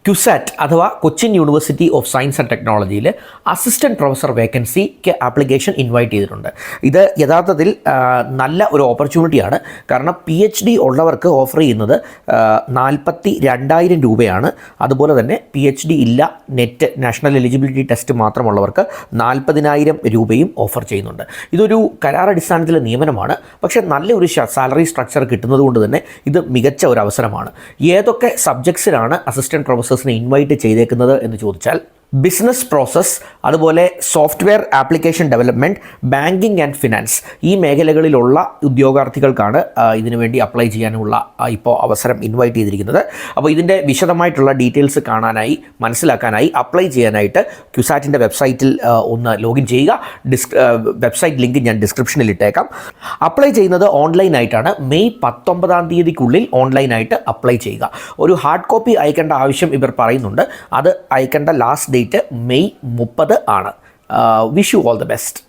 ക്യുസാറ്റ് അഥവാ Cochin university of science and ടെക്നോളജിയിൽ assistant professor വേക്കൻസിക്ക് application invite ചെയ്തിട്ടുണ്ട്. ഇത് യഥാർത്ഥത്തിൽ നല്ല ഒരു ഓപ്പർച്യൂണിറ്റിയാണ്. കാരണം PhD ഉള്ളവർക്ക് ഓഫർ ചെയ്യുന്നത് 42,000 രൂപയാണ്. അതുപോലെ തന്നെ PhD ഇല്ല, നെറ്റ് നാഷണൽ എലിജിബിലിറ്റി ടെസ്റ്റ് മാത്രമുള്ളവർക്ക് 40,000 രൂപയും ഓഫർ ചെയ്യുന്നുണ്ട്. ഇതൊരു കരാർ അടിസ്ഥാനത്തിലെ നിയമനമാണ്. പക്ഷേ നല്ലൊരു സാലറി സ്ട്രക്ചർ കിട്ടുന്നത് കൊണ്ട് തന്നെ ഇത് മികച്ച ഒരു അവസരമാണ്. ഏതൊക്കെ സബ്ജക്ട്സിലാണ് അസിസ്റ്റൻറ്റ് പ്രൊഫസർ ഇൻവൈറ്റ് ചെയ്തേക്കുന്നത് എന്ന് ചോദിച്ചാൽ ബിസിനസ് പ്രോസസ്, അതുപോലെ software application development, banking and finance, ഈ മേഖലകളിലുള്ള ഉദ്യോഗാർത്ഥികൾക്കാണ് ഇതിനു വേണ്ടി അപ്ലൈ ചെയ്യാനുള്ള ഇപ്പോൾ അവസരം ഇൻവൈറ്റ് ചെയ്തിരിക്കുന്നത്. അപ്പോൾ ഇതിൻ്റെ വിശദമായിട്ടുള്ള ഡീറ്റെയിൽസ് കാണാനായി, മനസ്സിലാക്കാനായി, അപ്ലൈ ചെയ്യാനായിട്ട് ക്യുസാറ്റിൻ്റെ വെബ്സൈറ്റിൽ ഒന്ന് ലോഗിൻ ചെയ്യുക. വെബ്സൈറ്റ് ലിങ്ക് ഞാൻ ഡിസ്ക്രിപ്ഷനിൽ ഇട്ടേക്കാം. അപ്ലൈ ചെയ്യുന്നത് ഓൺലൈനായിട്ടാണ്. മെയ് 19 ഓൺലൈനായിട്ട് അപ്ലൈ ചെയ്യുക. ഒരു ഹാർഡ് കോപ്പി അയക്കേണ്ട ആവശ്യം ഇവർ പറയുന്നുണ്ട്. അത് അയക്കേണ്ട ലാസ്റ്റ് ഡേറ്റ് മെയ് 30 ആണ്. Wish you all the best.